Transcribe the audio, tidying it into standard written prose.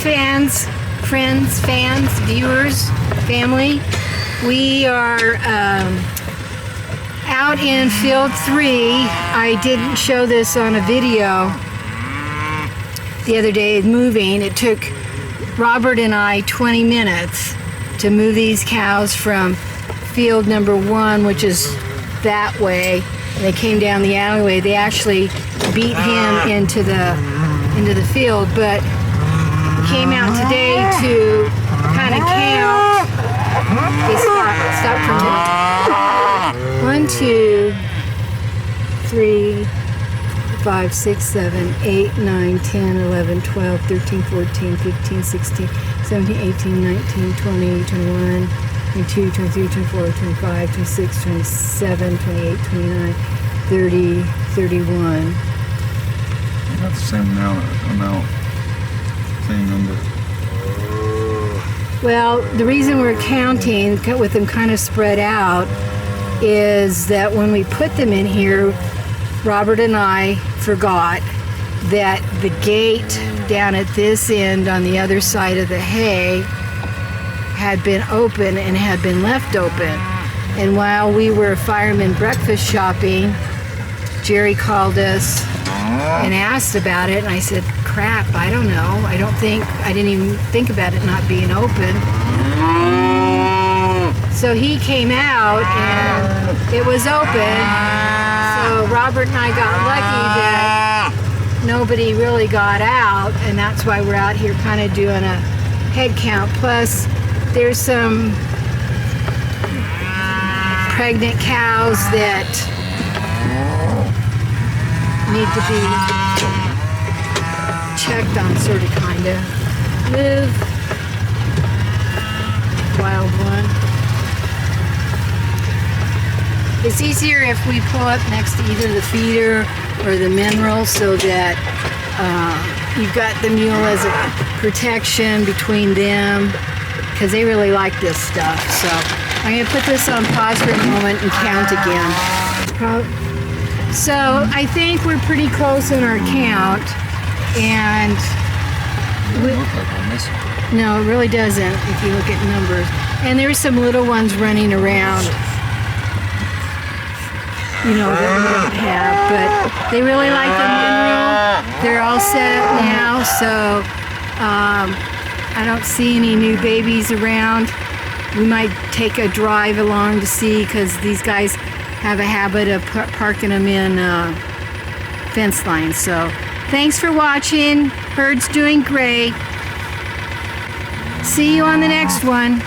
fans, friends, fans, viewers, family. We are out in field 3. I didn't show this on a video the other day moving. It took Robert and I 20 minutes to move these cows from field number 1, which is that way. And they came down the alleyway. They actually beat him into the field, but came out today to kind of count. Okay, stop for a minute. 1, 2, 3, 5, 6, 7, 8, 9, 10, 11, 12, 13, 14, 15, 16, 17, 18, 19, 20, 21, 22, 23, 24, 25, 26, 27, 28, 29, 30, 31. About the same amount, same number. Well, the reason we're counting with them kind of spread out is that when we put them in here, Robert and I forgot that the gate down at this end on the other side of the hay had been open and had been left open. And while we were fireman breakfast shopping, Jerry called us and asked about it, and I said, crap, I don't know. I didn't even think about it not being open. So he came out and it was open. So Robert and I got lucky that nobody really got out, and that's why we're out here kind of doing a head count. Plus, there's some pregnant cows that need to be checked on, sort of, kind of. Move. Wild one. It's easier if we pull up next to either the feeder or the mineral, so that you've got the mule as a protection between them, because they really like this stuff. So I'm going to put this on pause for a moment and count again. So I think we're pretty close in our count, and no, it really doesn't if you look at numbers. And there's some little ones running around, you know, that we don't have, but they really like the mineral. They're all set up now, so I don't see any new babies around. We might take a drive along to see, because these guys have a habit of parking them in fence lines. So thanks for watching. Herd's doing great. See you on the next one.